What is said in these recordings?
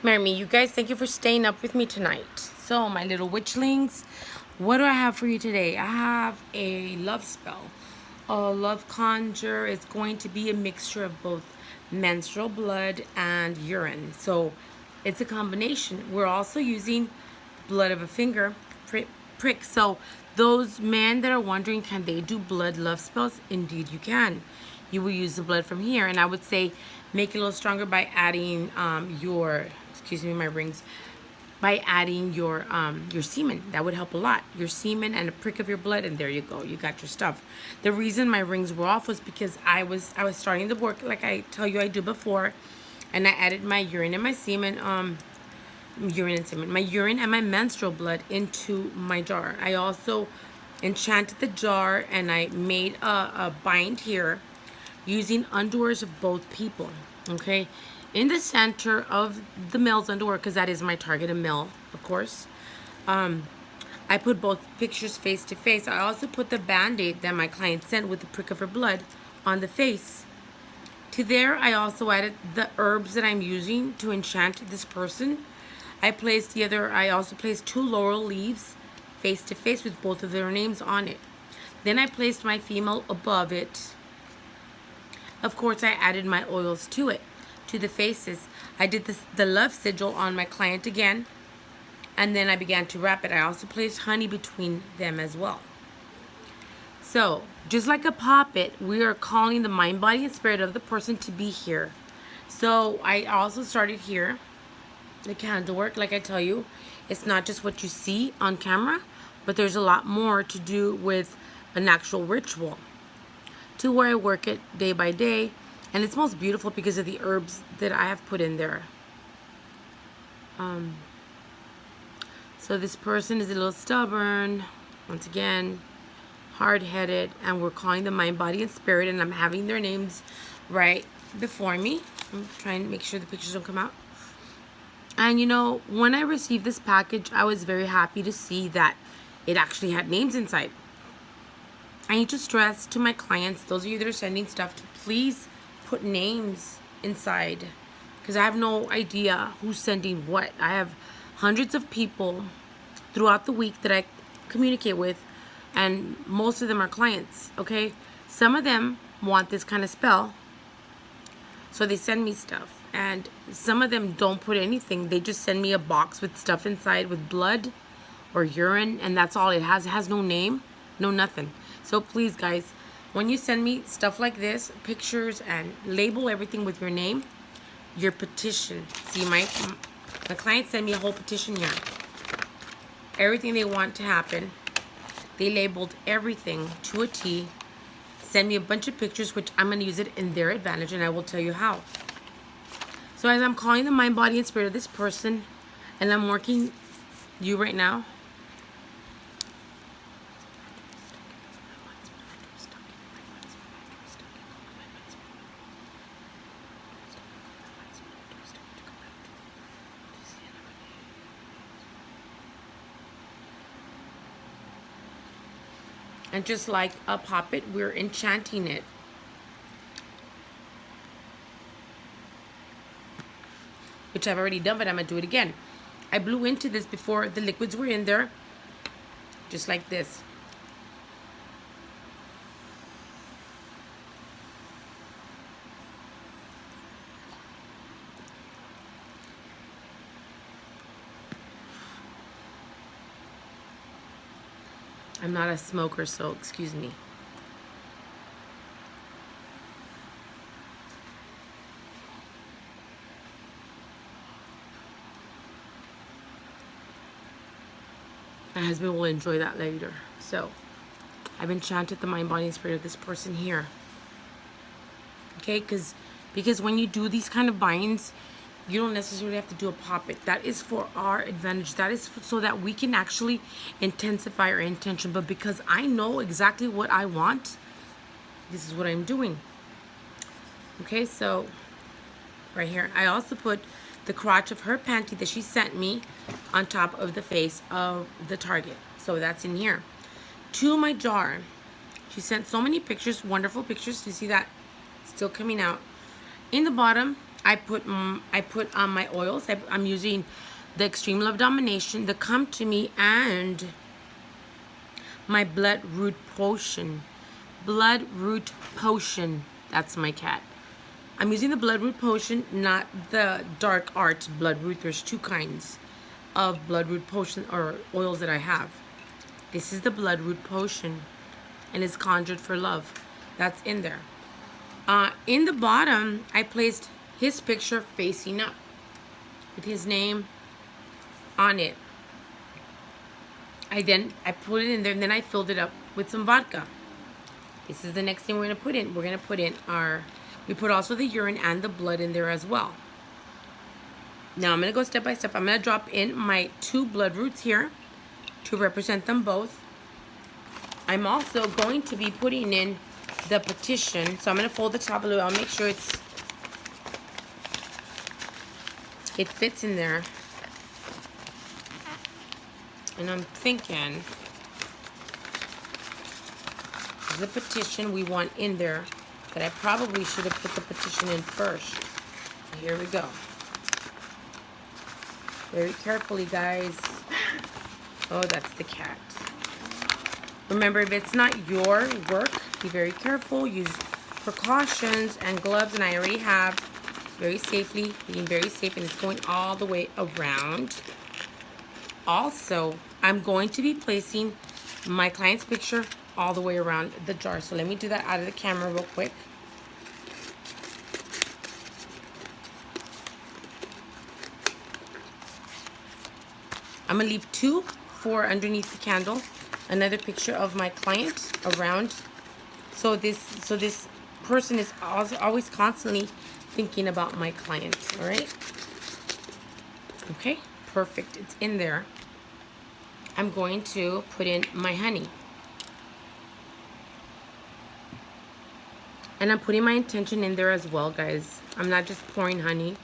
Marry me, you guys. Thank you for staying up with me tonight. So, my little witchlings, what do I have for you today? I have a love spell. A love conjure is going to be a mixture of both menstrual blood and urine. So, it's a combination. We're also using blood of a finger prick. So, those men that are wondering, can they do blood love spells? Indeed, you can. You will use the blood from here, and I would say make it a little stronger by adding excuse me, my rings, by adding your semen. That would help a lot. Your semen and a prick of your blood, and there you go. You got your stuff. The reason my rings were off was because I was starting to work like I tell you I do before, and I added my urine and my semen, my urine and my menstrual blood into my jar. I also enchanted the jar, and I made a bind here using underwears of both people. Okay, in the center of the male's underwear, because that is my target, a male, of course. I put both pictures face to face. I also put the band-aid that my client sent with the prick of her blood on the face. To there, I also added the herbs that I'm using to enchant this person. I also placed 2 laurel leaves face to face with both of their names on it. Then I placed my female above it. Of course, I added my oils to it, to the faces. I did the love sigil on my client again, and then I began to wrap it. I also placed honey between them as well. So, just like a poppet, we are calling the mind, body, and spirit of the person to be here. So, I also started here, the candle work. Like I tell you, it's not just what you see on camera, but there's a lot more to do with an actual ritual, to where I work it day by day, and it's most beautiful because of the herbs that I have put in there. So this person is a little stubborn, once again, hard-headed, and we're calling them mind, body, and spirit, and I'm having their names right before me. I'm trying to make sure the pictures don't come out. And you know, when I received this package, I was very happy to see that it actually had names inside. I need to stress to my clients, those of you that are sending stuff, to please put names inside, because I have no idea who's sending what. I have hundreds of people throughout the week that I communicate with, and most of them are clients, okay? Some of them want this kind of spell, so they send me stuff. And some of them don't put anything. They just send me a box with stuff inside with blood or urine, and that's all it has. It has no name, no nothing. So please, guys, when you send me stuff like this, pictures, and label everything with your name, your petition. See, my clients send me a whole petition here. Everything they want to happen. They labeled everything to a T. Send me a bunch of pictures, which I'm going to use it in their advantage, and I will tell you how. So as I'm calling the mind, body, and spirit of this person, and I'm working you right now, and just like a puppet, we're enchanting it. Which I've already done, but I'm going to do it again. I blew into this before the liquids were in there. Just like this. I'm not a smoker, so excuse me. My husband will enjoy that later. So, I've enchanted the mind, body, and spirit of this person here. Okay, because when you do these kind of binds, you don't necessarily have to do a poppet. That is for our advantage. That is so that we can actually intensify our intention. But because I know exactly what I want, this is what I'm doing. Okay, so right here, I also put the crotch of her panty that she sent me on top of the face of the target. So that's in here. To my jar, she sent so many pictures, wonderful pictures. You see that? Still coming out. In the bottom, I put on my oils. I'm using the Extreme Love Domination, the Come to Me, and my Bloodroot Potion. Bloodroot Potion. That's my cat. I'm using the Bloodroot Potion, not the Dark Art Bloodroot. There's two kinds of Bloodroot Potion or oils that I have. This is the Bloodroot Potion, and it's conjured for love. That's in there. In the bottom, I placed his picture facing up with his name on it. I put it in there, and then I filled it up with some vodka. This is the next thing we're gonna put in. We're gonna put in we put also the urine and the blood in there as well. Now I'm gonna go step by step. I'm gonna drop in my 2 blood roots here to represent them both. I'm also going to be putting in the petition. So I'm gonna fold the top a little. I'll make sure it fits in there. And I'm thinking the petition we want in there, but I probably should have put the petition in first. Here we go. Very carefully, guys. Oh, that's the cat. Remember, if it's not your work, be very careful. Use precautions and gloves, and I already have very safely, being very safe, and it's going all the way around. Also, I'm going to be placing my client's picture all the way around the jar. So let me do that out of the camera real quick. I'm gonna leave 2 for underneath the candle. Another picture of my client around. So this person is always constantly thinking about my client. All right. Okay, perfect. It's in there. I'm going to put in my honey. And I'm putting my intention in there as well, guys. I'm not just pouring honey.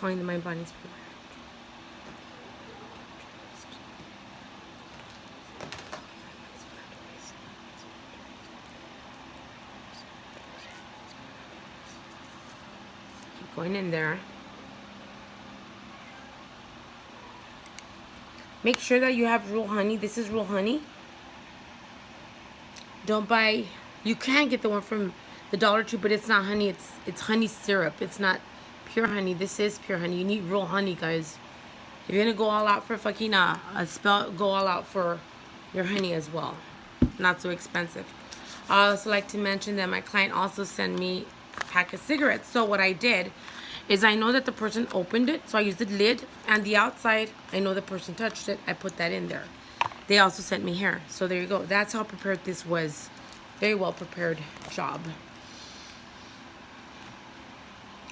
Calling my body's prepared. Keep going in there. Make sure that you have real honey. This is real honey. Don't buy. You can get the one from the Dollar Tree, but it's not honey. It's honey syrup. It's not pure honey. This is pure honey. You need real honey, guys. If you're gonna go all out for fucking a spell, go all out for your honey as well. Not so expensive. I also like to mention that my client also sent me a pack of cigarettes. So what I did is I know that the person opened it, so I used the lid and the outside. I know the person touched it. I put that in there. They also sent me hair. So there you go. That's how prepared this was. Very well prepared job.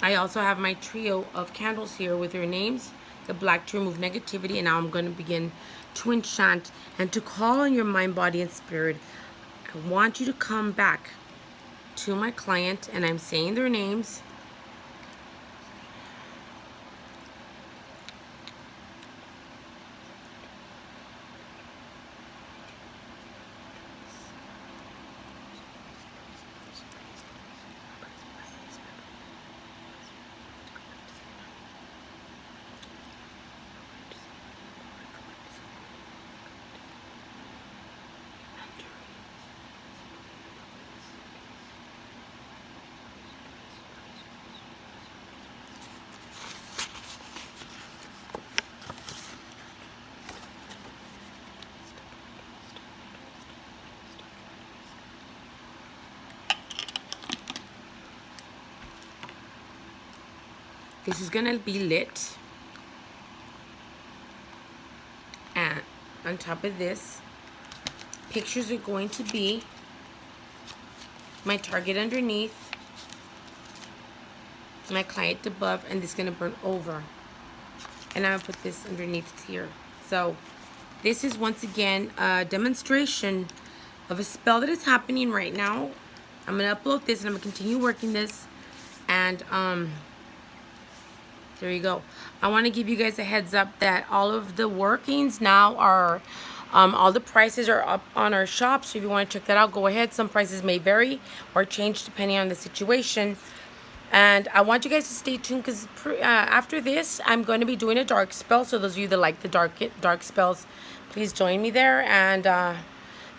I also have my trio of candles here with their names. The black to remove negativity. And now I'm going to begin to enchant and to call on your mind, body, and spirit. I want you to come back to my client, and I'm saying their names. This is gonna be lit, and on top of this, pictures are going to be my target underneath, my client above, and this is gonna burn over. And I'm gonna put this underneath here. So this is once again a demonstration of a spell that is happening right now. I'm gonna upload this and I'm gonna continue working this, and there you go. I want to give you guys a heads up that all of the workings now are, all the prices are up on our shop. So if you want to check that out, go ahead. Some prices may vary or change depending on the situation. And I want you guys to stay tuned because after this, I'm going to be doing a dark spell. So those of you that like the dark spells, please join me there. And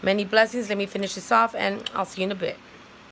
many blessings. Let me finish this off, and I'll see you in a bit.